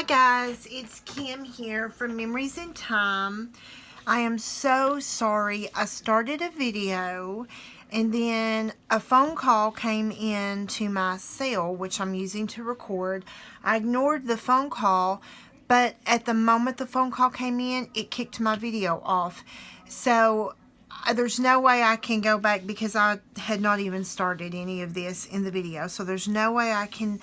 guys, it's Kim here from Memories in Time. I am so sorry. I started a video and then a phone call came in to my cell, which I'm using to record. I ignored the phone call, but at the moment the phone call came in, it kicked my video off. So there's no way I can go back because I had not even started any of this in the video. So there's no way I can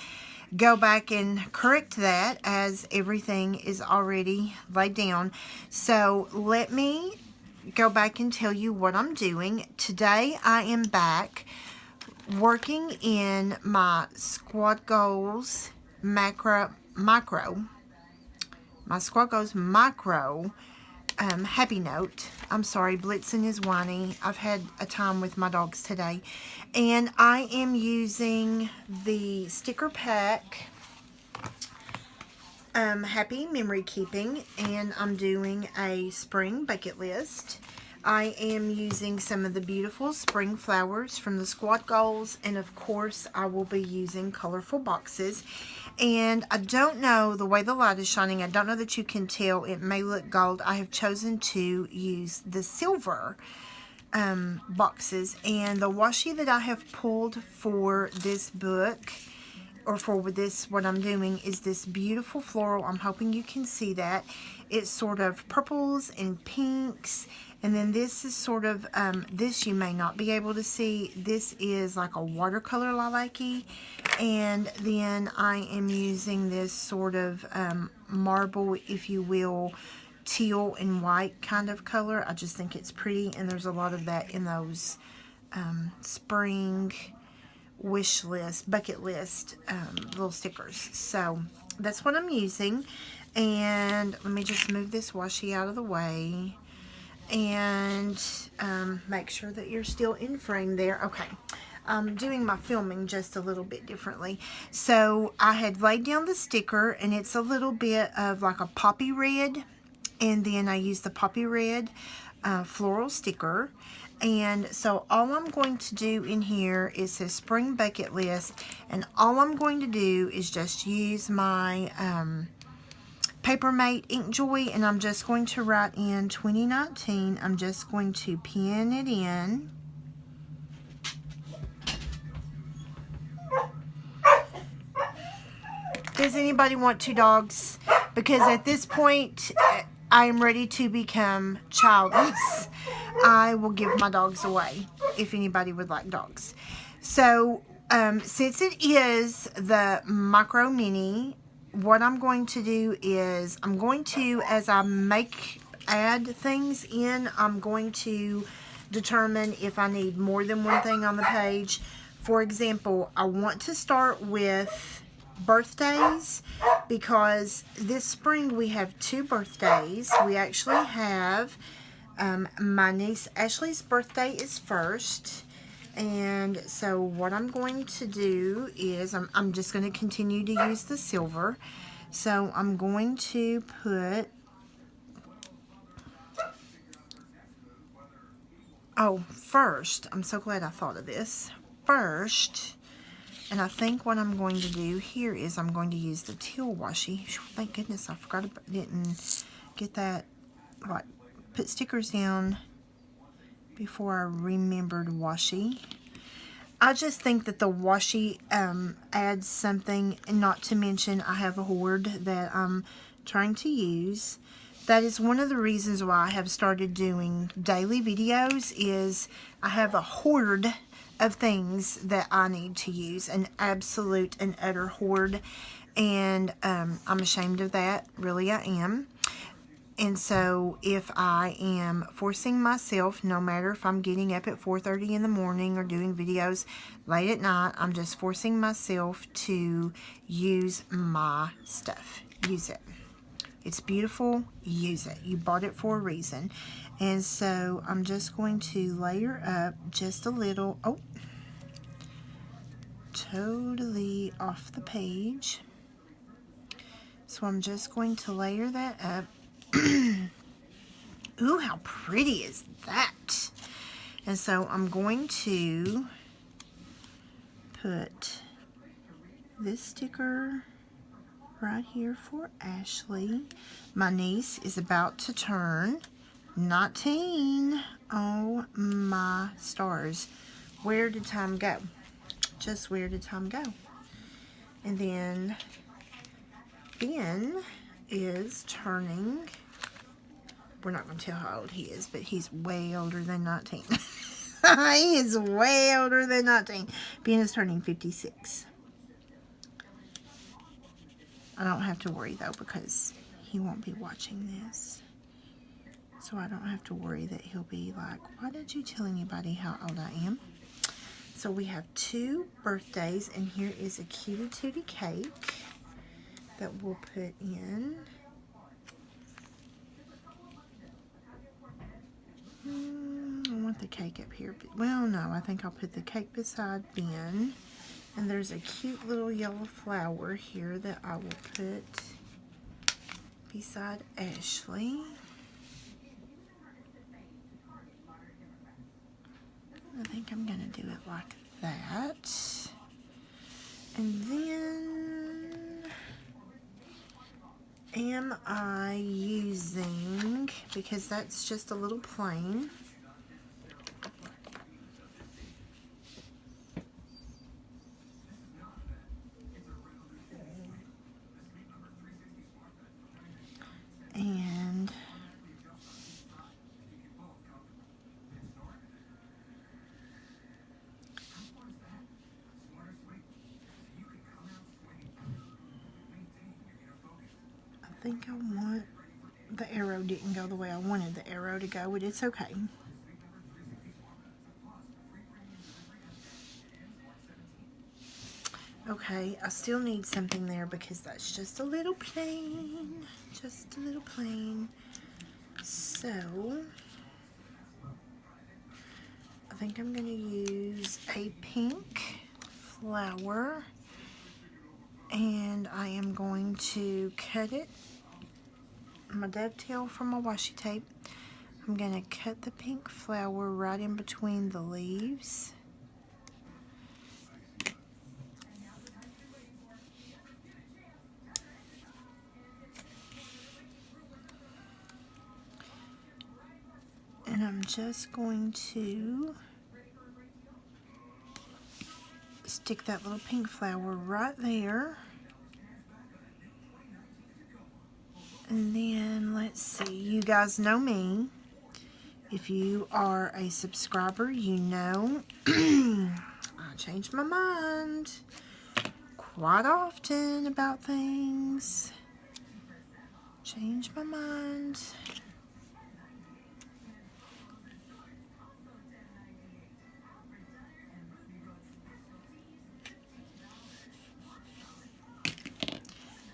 go back and correct that as everything is already laid down. So let me go back and tell you what I'm doing. Today I am back working in my Squad Goals Micro Happy Note. I'm sorry, Blitzen is whiny. I've had a time with my dogs today. And I am using the sticker pack Happy Memory Keeping, and I'm doing a spring bucket list. I am using some of the beautiful spring flowers from the Squad Goals, and of course I will be using colorful boxes. And I don't know, the way the light is shining, I don't know that you can tell. It may look gold. I have chosen to use the silver boxes, and the washi that I have pulled for this book, or for this, what I'm doing, is this beautiful floral. I'm hoping you can see that. It's sort of purples and pinks, and then this is sort of, this you may not be able to see. This is like a watercolor lilac-y, and then I am using this sort of marble, if you will, teal and white kind of color. I just think it's pretty, and there's a lot of that in those spring wish list, bucket list little stickers. So that's what I'm using. And let me just move this washi out of the way and make sure that you're still in frame there. Okay. I'm doing my filming just a little bit differently. So I had laid down the sticker, and it's a little bit of like a poppy red, and then I used the poppy red floral sticker. And so all I'm going to do in here is this spring bucket list, and all I'm going to do is just use my Papermate Inkjoy, and I'm just going to write in 2019. I'm just going to pin it in. Does anybody want 2 dogs? Because at this point, I am ready to become childless. I will give my dogs away if anybody would like dogs. So, since it is the Micro Mini, what I'm going to do is I'm going to, as I add things in, I'm going to determine if I need more than one thing on the page. For example, I want to start with birthdays, because this spring we have 2 birthdays. We actually have my niece Ashley's birthday is first, and so what I'm going to do is I'm just going to continue to use the silver. So I'm going to put, first, I'm so glad I thought of this first. And I think what I'm going to do here is I'm going to use the teal washi. Thank goodness I forgot about, didn't get that, like, put stickers down before I remembered washi. I just think that the washi adds something, and not to mention I have a hoard that I'm trying to use. That is one of the reasons why I have started doing daily videos, is I have a hoard of things that I need to use, an absolute and utter hoard, and I'm ashamed of that, really I am. And so if I am forcing myself, no matter if I'm getting up at 4:30 in the morning or doing videos late at night, I'm just forcing myself to use my stuff. Use it. It's beautiful. Use it. You bought it for a reason. And so I'm just going to layer up just a little. Oh, totally off the page. So I'm just going to layer that up. Ooh, how pretty is that? And so I'm going to put this sticker right here for Ashley. My niece is about to turn 19. Oh my stars. Where did time go? Just where did time go? And then Ben is turning, we're not going to tell how old he is, but he's way older than 19. He is way older than 19. Ben is turning 56. I don't have to worry though because he won't be watching this. So I don't have to worry that he'll be like, why did you tell anybody how old I am? So we have 2 birthdays, and here is a cutie tootie cake that we'll put in. I want the cake up here. Well, no, I think I'll put the cake beside Ben. And there's a cute little yellow flower here that I will put beside Ashley. I think I'm going to do it like that. And then, am I using, because that's just a little plain, and I think I want, the arrow didn't go the way I wanted the arrow to go, but it's okay. Okay, I still need something there because that's just a little plain. Just a little plain. So, I think I'm going to use a pink flower. And I am going to cut it, my dovetail from my washi tape. I'm going to cut the pink flower right in between the leaves. And I'm just going to stick that little pink flower right there. And then, let's see, you guys know me. If you are a subscriber, you know I change my mind quite often about things. Change my mind.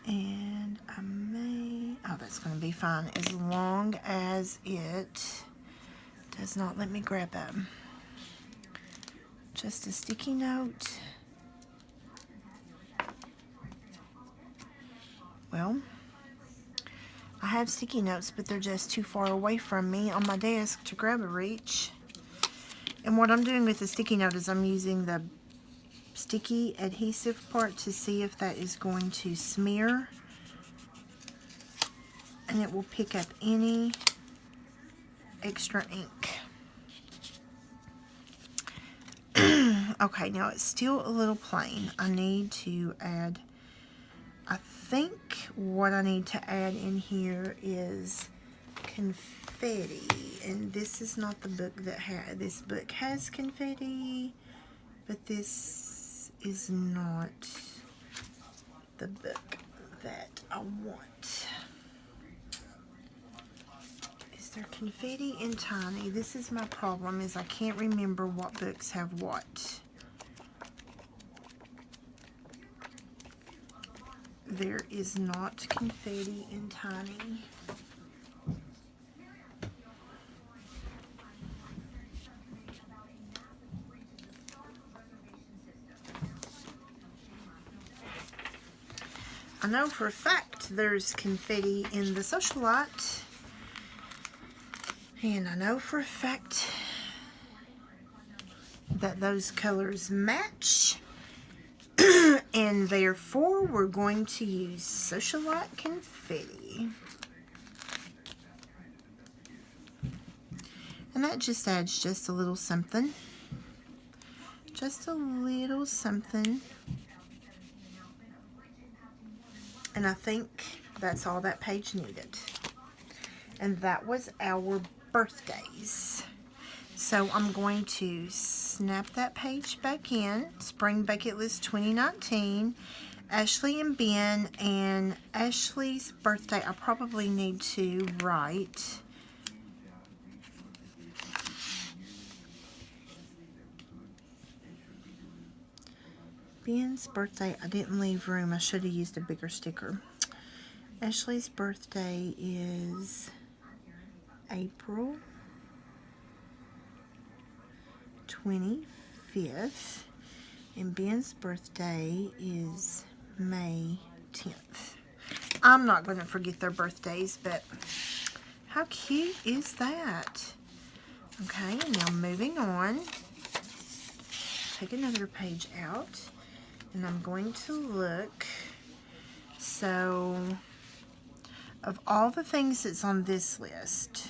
And I may, oh, that's going to be fine as long as it does not let me grab them. Just a sticky note. Well, I have sticky notes, but they're just too far away from me on my desk to grab a reach. And what I'm doing with the sticky note is I'm using the sticky adhesive part to see if that is going to smear, and it will pick up any extra ink. Okay, now it's still a little plain. I need to add, I think what I need to add in here is confetti, and this is not the book that has, this book has confetti, but this is not the book that I want. Is there confetti in tiny? This is my problem, is I can't remember what books have what. There is not confetti in tiny. I know for a fact there's confetti in the Socialite. And I know for a fact that those colors match. And therefore, we're going to use Socialite Confetti. And that just adds just a little something. Just a little something. And I think that's all that page needed. And that was our birthdays. So I'm going to snap that page back in. Spring Bucket List 2019. Ashley and Ben, and Ashley's birthday I probably need to write. Ben's birthday, I didn't leave room. I should have used a bigger sticker. Ashley's birthday is April 25th. And Ben's birthday is May 10th. I'm not going to forget their birthdays, but how cute is that? Okay, now moving on. Take another page out. And I'm going to look. So, of all the things that's on this list,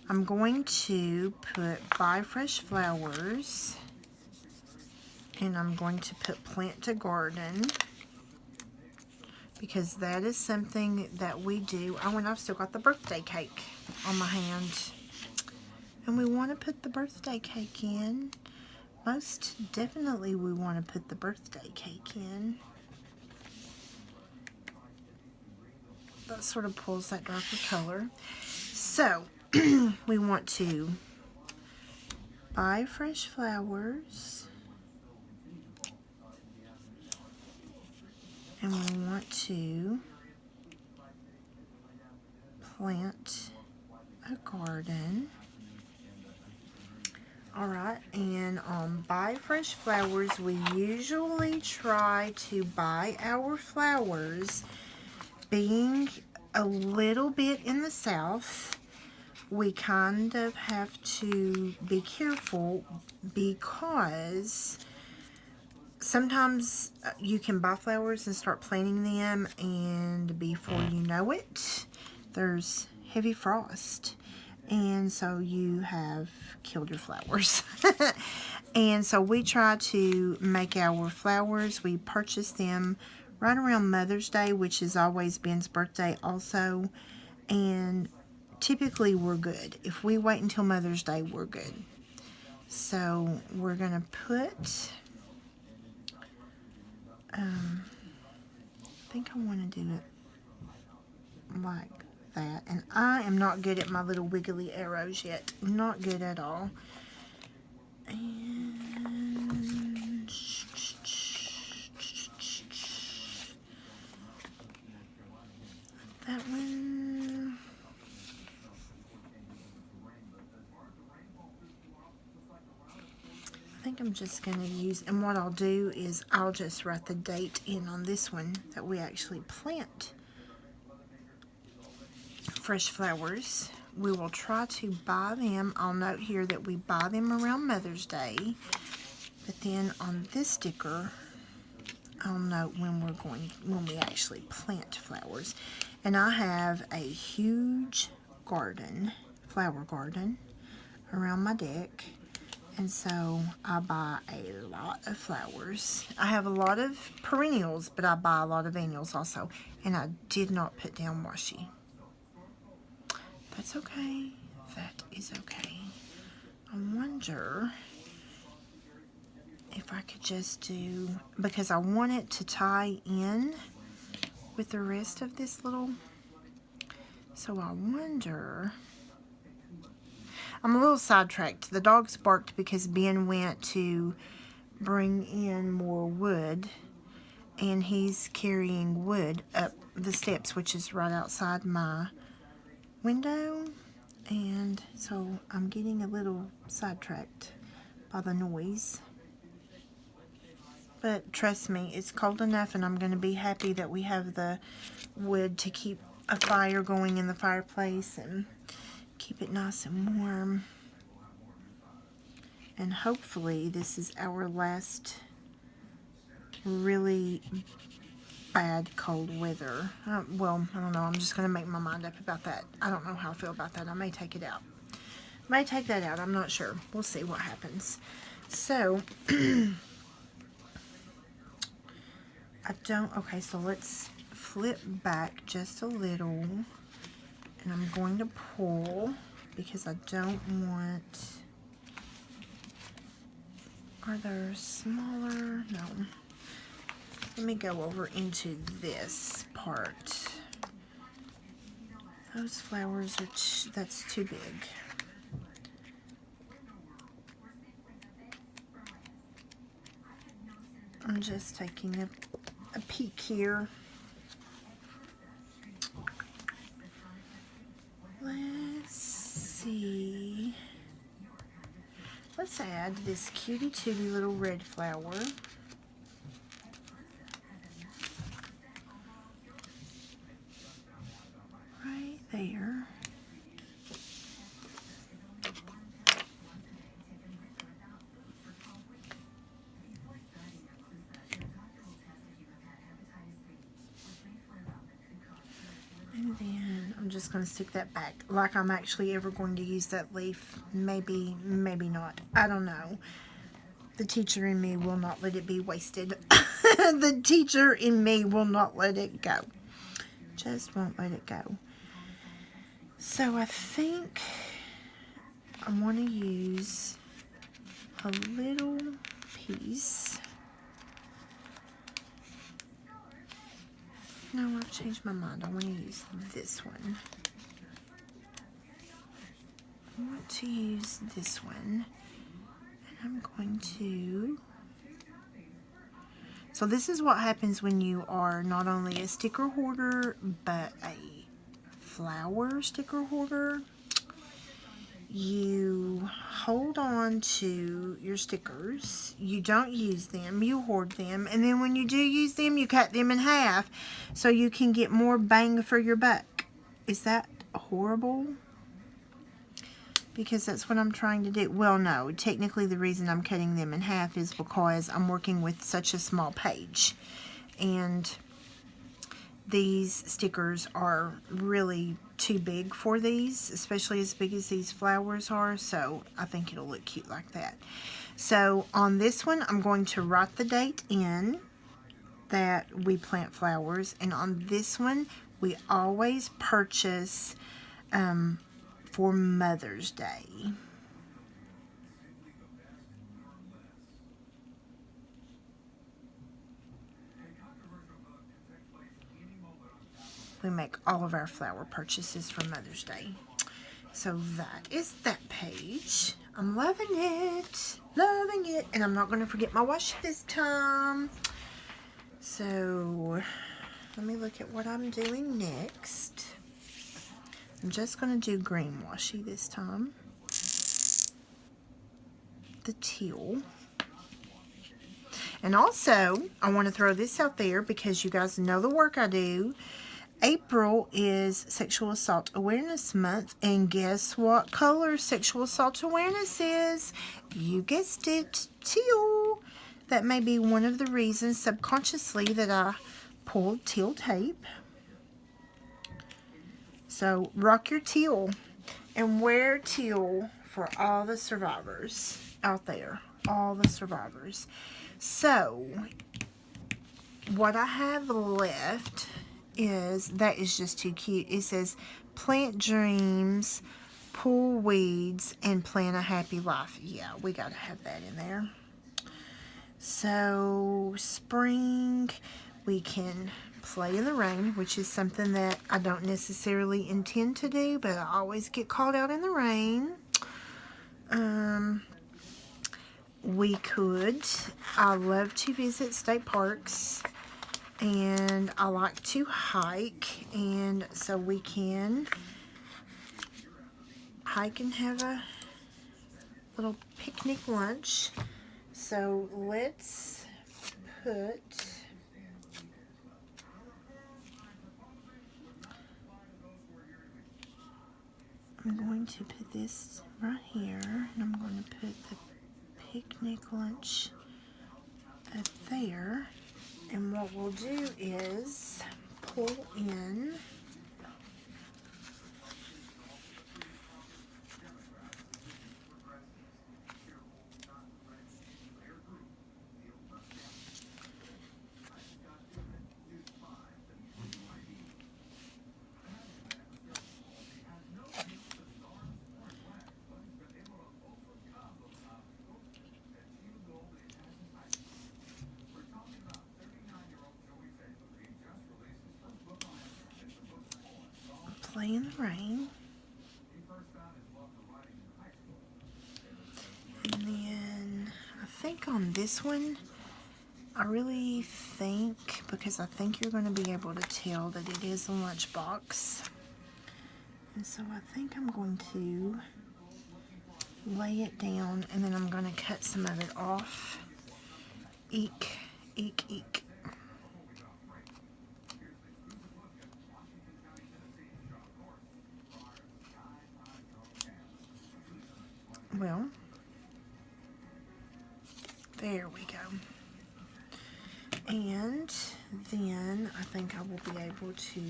I'm going to put Buy Fresh Flowers. And I'm going to put Plant to Garden. Because that is something that we do. Oh, and I've still got the birthday cake on my hand. And we want to put the birthday cake in. Most definitely we want to put the birthday cake in. That sort of pulls that darker color. So, we want to Buy Fresh Flowers. And we want to Plant a Garden. Alright, and on Buy Fresh Flowers, we usually try to buy our flowers. Being a little bit in the south, we kind of have to be careful because sometimes you can buy flowers and start planting them, and before you know it, there's heavy frost. And so you have killed your flowers. And so we try to make our flowers. We purchase them right around Mother's Day, which is always Ben's birthday also. And typically we're good. If we wait until Mother's Day, we're good. So we're going to put, I think I want to do it like that. And I am not good at my little wiggly arrows yet. Not good at all. And that one. I think I'm just going to use, and what I'll do is I'll just write the date in on this one that we actually plant fresh flowers. We will try to buy them. I'll note here that we buy them around Mother's Day. But then on this sticker, I'll note when we actually plant flowers. And I have a huge garden, flower garden, around my deck. And so I buy a lot of flowers. I have a lot of perennials, but I buy a lot of annuals also. And I did not put down washi. That's okay. That is okay. I wonder if I could just do, because I want it to tie in with the rest of this little, so I wonder, I'm a little sidetracked. The dogs barked because Ben went to bring in more wood, and he's carrying wood up the steps, which is right outside my window, and so I'm getting a little sidetracked by the noise. But trust me, it's cold enough, and I'm going to be happy that we have the wood to keep a fire going in the fireplace and keep it nice and warm. And hopefully this is our last really bad cold weather. Well, I don't know. I'm just going to make my mind up about that. I don't know how I feel about that. I may take it out. May take that out. I'm not sure. We'll see what happens. So, okay, so let's flip back just a little. And I'm going to pull because I don't want... Are there smaller? No. Let me go over into this part. Those flowers are, that's too big. I'm just taking a peek here. Let's see. Let's add this cutie tootie little red flower. Right there. And then I'm just going to stick that back like I'm actually ever going to use that leaf. Maybe, maybe not. I don't know. The teacher in me will not let it be wasted. The teacher in me will not let it go. Just won't let it go. So I think I want to use a little piece. No, I've changed my mind. I want to use this one. I want to use this one. And I'm going to... So this is what happens when you are not only a sticker hoarder, but a flower sticker hoarder. You hold on to your stickers, you don't use them, you hoard them, and then when you do use them, you cut them in half so you can get more bang for your buck. Is that horrible? Because that's what I'm trying to do. Well, no, technically the reason I'm cutting them in half is because I'm working with such a small page. And these stickers are really too big for these, especially as big as these flowers are, so I think it'll look cute like that. So on this one, I'm going to write the date in that we plant flowers, and on this one, we always purchase for Mother's Day. We make all of our flower purchases for Mother's Day. So that is that page. I'm loving it. Loving it. And I'm not going to forget my washi this time. So let me look at what I'm doing next. I'm just going to do green washi this time. The teal. And also, I want to throw this out there because you guys know the work I do. April is Sexual Assault Awareness Month, and guess what color Sexual Assault Awareness is? You guessed it, teal. That may be one of the reasons subconsciously that I pulled teal tape. So rock your teal and wear teal for all the survivors out there, all the survivors. So what I have left is, that is just too cute. It says plant dreams, pull weeds, and plan a happy life. Yeah, we gotta have that in there. So spring, we can play in the rain, which is something that I don't necessarily intend to do, but I always get called out in the rain. We could, I love to visit state parks, and I like to hike, and so we can hike and have a little picnic lunch. So let's put, I'm going to put this right here, and I'm going to put the picnic lunch up there. And what we'll do is pull in Play in the Rain. And then I think on this one, I really think, because I think you're going to be able to tell that it is a lunchbox. And so I think I'm going to lay it down and then I'm going to cut some of it off. Eek, eek, eek. Well, there we go. And then I think I will be able to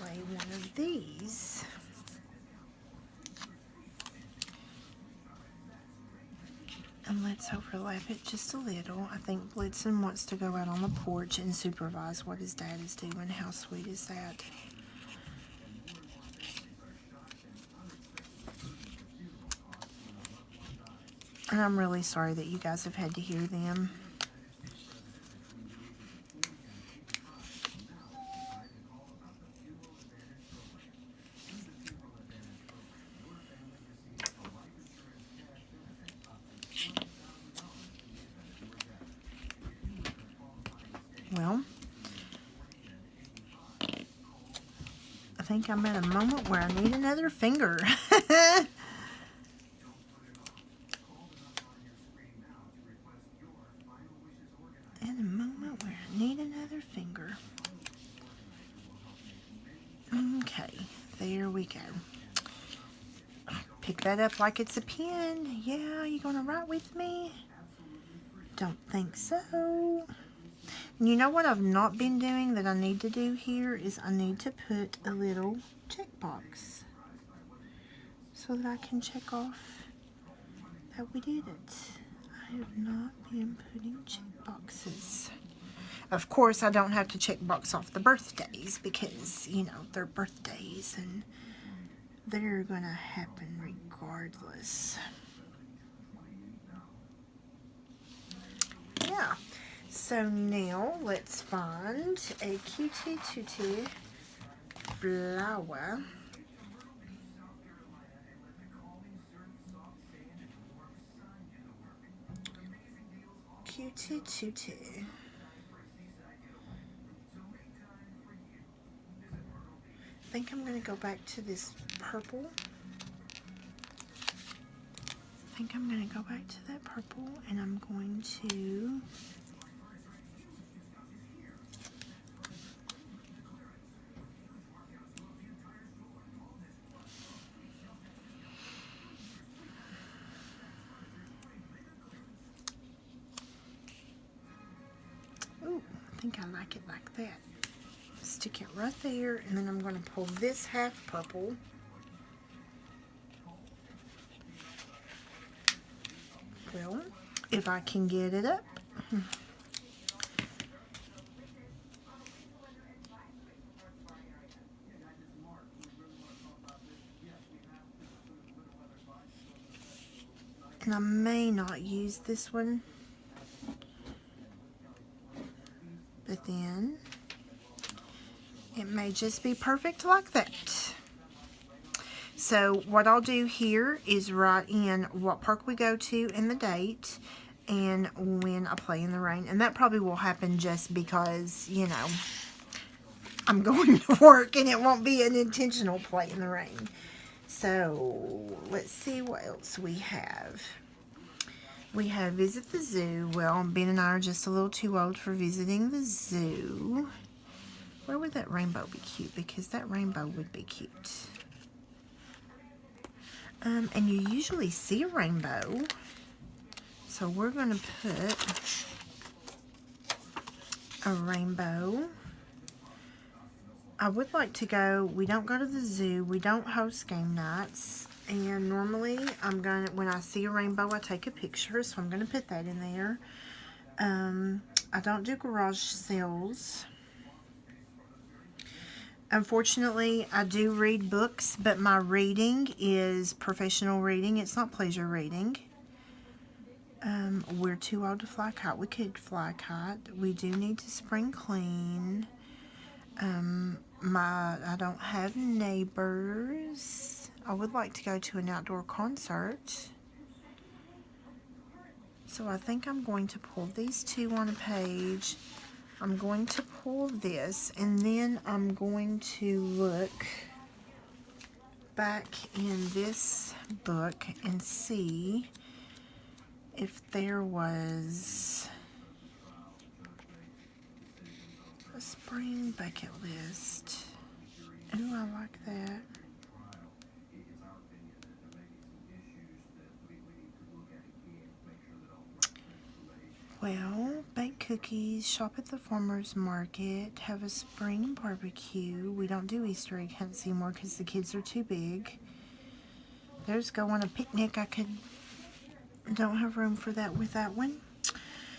lay one of these. And let's overlap it just a little. I think Blitzen wants to go out on the porch and supervise what his dad is doing. How sweet is that? And I'm really sorry that you guys have had to hear them. Well, I think I'm at a moment where I need another finger. At a moment where I need another finger. Okay, there we go. Pick that up like it's a pen. Yeah, you gonna write with me? Don't think so. And you know what I've not been doing that I need to do here is I need to put a little checkbox so that I can check off that we did it. I have not been putting checkboxes. Of course, I don't have to check box off the birthdays because, you know, they're birthdays and they're gonna happen regardless. Yeah. So now let's find a Cutie Tutti flower. Cutie Tutti. I think I'm going to go back to this purple. I think I'm going to go back to that purple and I'm going to I think I like it like that. Stick it right there, and then I'm going to pull this half purple. Well, if I can get it up. And I may not use this one. But then it may just be perfect like that. So what I'll do here is write in what park we go to and the date and when I play in the rain. And that probably will happen just because, you know, I'm going to work and it won't be an intentional play in the rain. So let's see what else we have. We have visit the zoo. Well, Ben and I are just a little too old for visiting the zoo. Where would that rainbow be cute? Because that rainbow would be cute. And you usually see a rainbow. So we're going to put a rainbow. I would like to go, we don't go to the zoo, we don't host game nights, and normally when I see a rainbow, I take a picture, so I'm going to put that in there. I don't do garage sales. Unfortunately, I do read books, but my reading is professional reading. It's not pleasure reading. We're too old to fly a kite. We could fly a kite. We do need to spring clean. I don't have neighbors. I would like to go to an outdoor concert. So I think I'm going to pull these two on a page. I'm going to pull this, and then I'm going to look back in this book and see if there was a spring bucket list. Ooh, I like that. Well, bake cookies, shop at the farmer's market, have a spring barbecue. We don't do Easter egg hunts anymore because the kids are too big. There's go on a picnic. Don't have room for that with that one.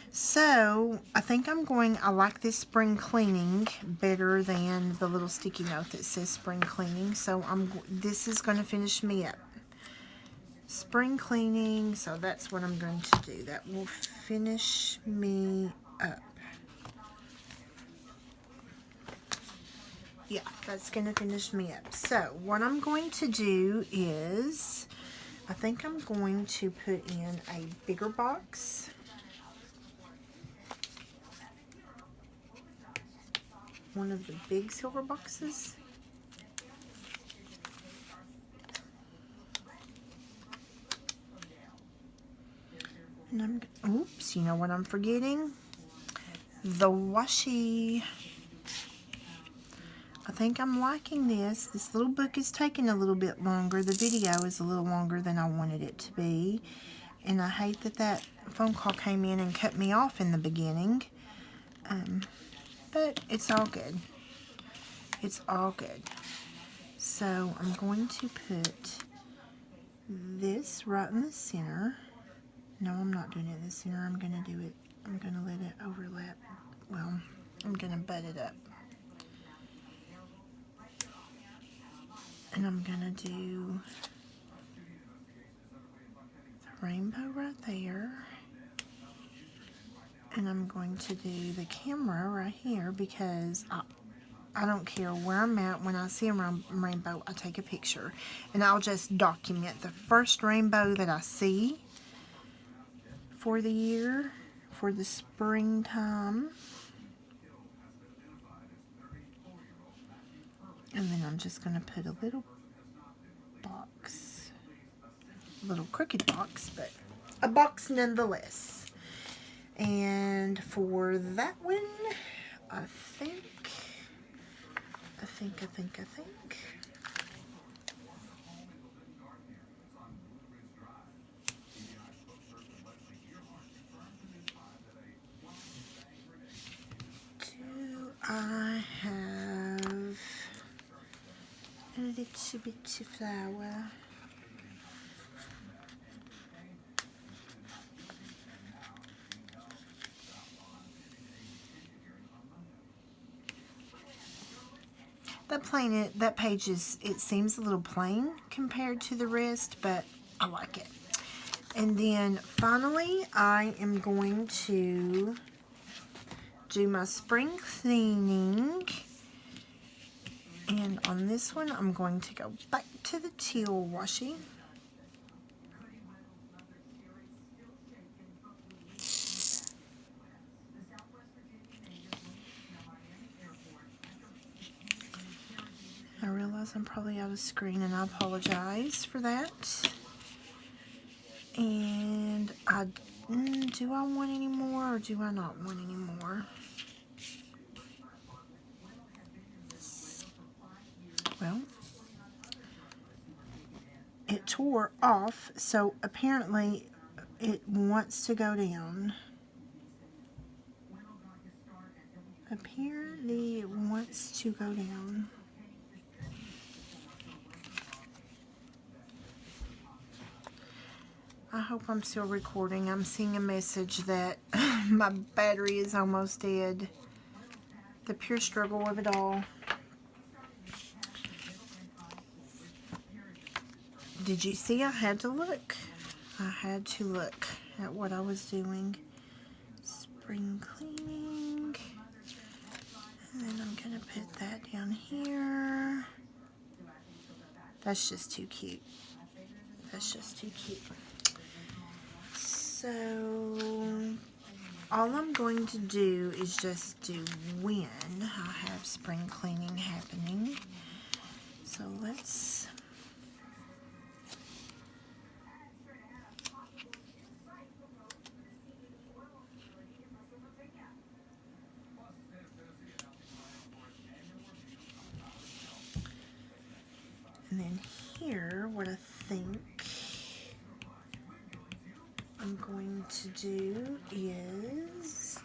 So, I think I like this spring cleaning better than the little sticky note that says spring cleaning. So, this is going to finish me up. Spring cleaning, so that's what I'm going to do. That will finish me up. Yeah, that's going to finish me up. So, what I'm going to do is, I think I'm going to put in a bigger box. One of the big silver boxes. And oops, you know what I'm forgetting? The washi. I think I'm liking this. This little book is taking a little bit longer. The video is a little longer than I wanted it to be. And I hate that phone call came in and cut me off in the beginning. But it's all good. It's all good. So I'm going to put this right in the center. No, I'm not doing it in the center. I'm going to let it overlap. Well, I'm going to butt it up. And I'm going to do the rainbow right there. And I'm going to do the camera right here because I don't care where I'm at. When I see a rainbow, I take a picture. And I'll just document the first rainbow that I see for the year, for the springtime. And then I'm just going to put a little box, a little crooked box, but a box nonetheless. And for that one, I think. Do I have a little bit of flour? That page it seems a little plain compared to the rest, but I like it. And then finally, I am going to do my spring cleaning. And on this one, I'm going to go back to the teal washi. I realize I'm probably out of screen, and I apologize for that. And do I want any more, or do I not want any more? Well, it tore off, so apparently it wants to go down. apparently it wants to go down. I hope I'm still recording. I'm seeing a message that my battery is almost dead. The pure struggle of it all. Did you see I had to look? I had to look at what I was doing. Spring cleaning. And then I'm going to put that down here. That's just too cute. That's just too cute. So, all I'm going to do is just do when I have spring cleaning happening. So let's... And then here, what I think I'm going to do is,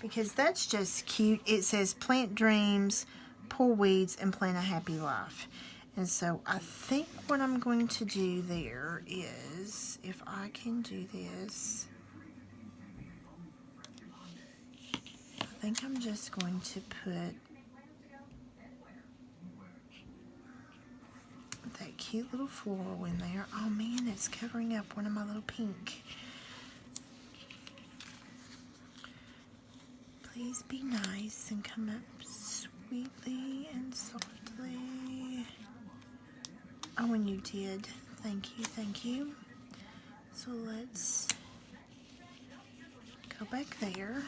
because that's just cute, it says plant dreams, pull weeds, and plant a happy life. And so I think what I'm going to do there is, if I can do this, I think I'm just going to put that cute little floral in there. Oh man, it's covering up one of my little pink. Please be nice and come up sweetly and softly. Oh, and you did. Thank you, thank you. So let's go back there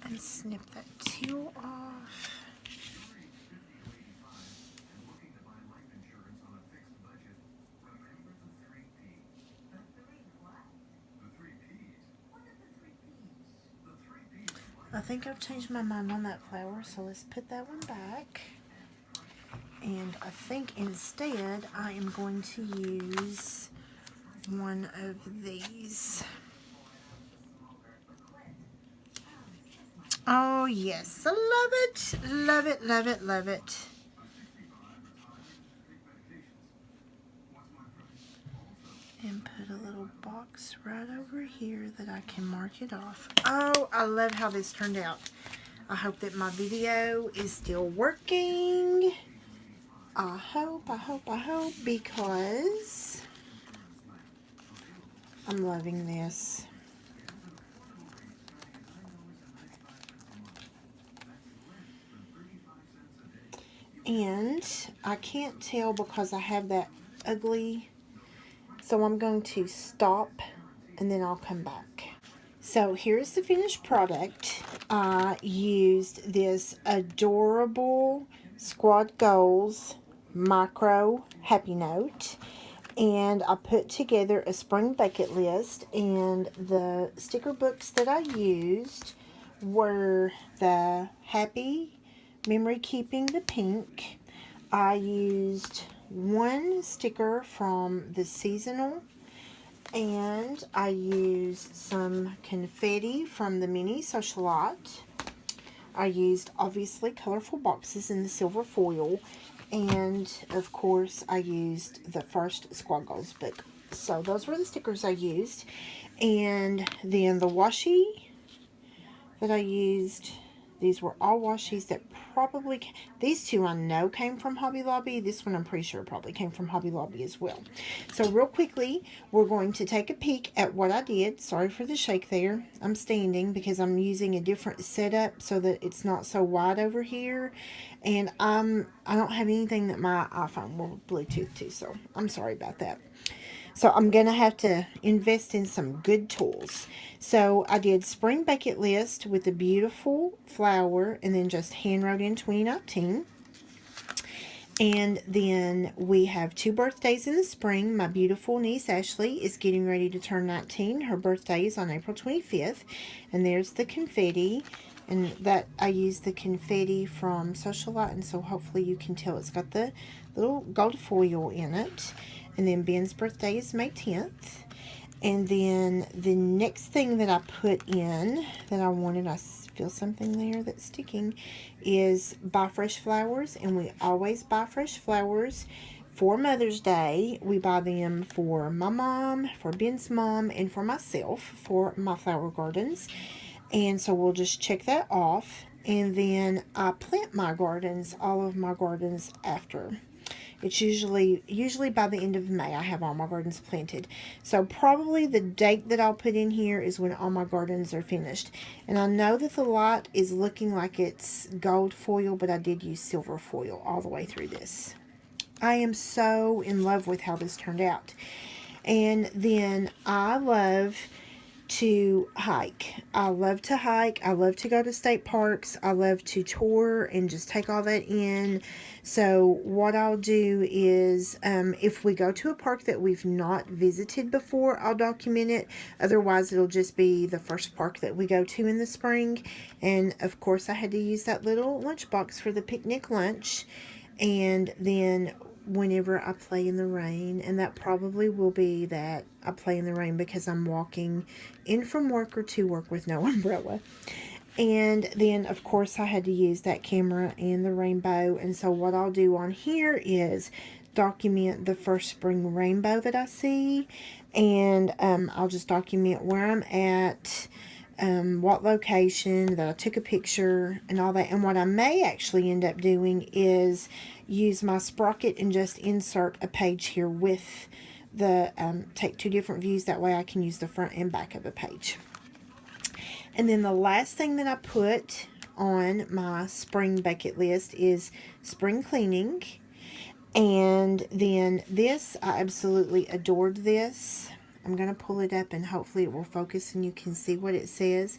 and snip that teal off. I think I've changed my mind on that flower, so let's put that one back. And I think instead I am going to use one of these. Oh yes, I love it, love it, love it, love it. And put a little box right over here that I can mark it off. Oh, I love how this turned out. I hope that my video is still working. I hope, because I'm loving this. And I can't tell because I have that ugly, so I'm going to stop and then I'll come back. So here's the finished product. I used this adorable Squad Goals micro happy note, and I put together a spring bucket list, and the sticker books that I used were the Happy Memory Keeping the Pink. I used one sticker from the seasonal, and I used some confetti from the mini Socialite. I used obviously colorful boxes in the silver foil, and of course I used the first Squad Goals book. So those were the stickers I used. And then the washi that I used, these were all washies that probably, these two I know came from Hobby Lobby. This one I'm pretty sure probably came from Hobby Lobby as well. So real quickly, we're going to take a peek at what I did. Sorry for the shake there. I'm standing because I'm using a different setup so that it's not so wide over here. And I don't have anything that my iPhone will Bluetooth to, so I'm sorry about that. So I'm going to have to invest in some good tools. So I did Spring Bucket List with a beautiful flower and then just hand wrote in 2019. And then we have 2 birthdays in the spring. My beautiful niece Ashley is getting ready to turn 19. Her birthday is on April 25th. And there's the confetti. And that I used the confetti from Socialite, and so hopefully you can tell it's got the little gold foil in it. And then Ben's birthday is May 10th. And then the next thing that I put in that I wanted, I feel something there that's sticking, is buy fresh flowers. And we always buy fresh flowers for Mother's Day. We buy them for my mom, for Ben's mom, and for myself for my flower gardens. And so we'll just check that off. And then I plant my gardens, all of my gardens after. It's usually by the end of May I have all my gardens planted. So probably the date that I'll put in here is when all my gardens are finished. And I know that the light is looking like it's gold foil, but I did use silver foil all the way through this. I am so in love with how this turned out. And then I love to hike. I love to hike. I love to go to state parks. I love to tour and just take all that in. So what I'll do is, if we go to a park that we've not visited before, I'll document it. Otherwise, it'll just be the first park that we go to in the spring. And of course, I had to use that little lunchbox for the picnic lunch. And then whenever I play in the rain, and that probably will be that I play in the rain because I'm walking in from work or to work with no umbrella. And then of course I had to use that camera and the rainbow, and so what I'll do on here is document the first spring rainbow that I see, and I'll just document where I'm at, what location, that I took a picture and all that. And what I may actually end up doing is use my Sprocket and just insert a page here with the, take two different views. That way I can use the front and back of a page. And then the last thing that I put on my spring bucket list is spring cleaning. And then this, I absolutely adored this. I'm going to pull it up and hopefully it will focus and you can see what it says.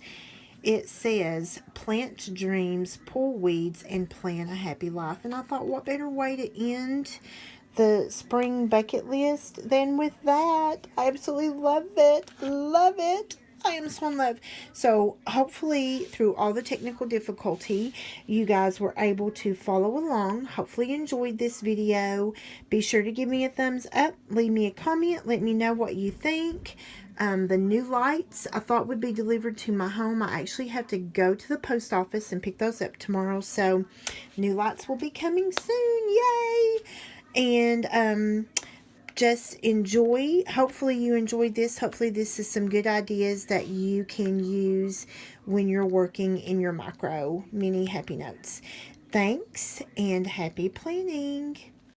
It says, plant dreams, pull weeds, and plan a happy life. And I thought, what better way to end the spring bucket list than with that? I absolutely love it. Love it. I am so in love. So hopefully through all the technical difficulty, you guys were able to follow along. Hopefully you enjoyed this video. Be sure to give me a thumbs up. Leave me a comment. Let me know what you think. The new lights I thought would be delivered to my home. I actually have to go to the post office and pick those up tomorrow. So new lights will be coming soon. Yay! And just enjoy. Hopefully you enjoyed this. Hopefully this is some good ideas that you can use when you're working in your micro mini happy notes. Thanks and happy planning.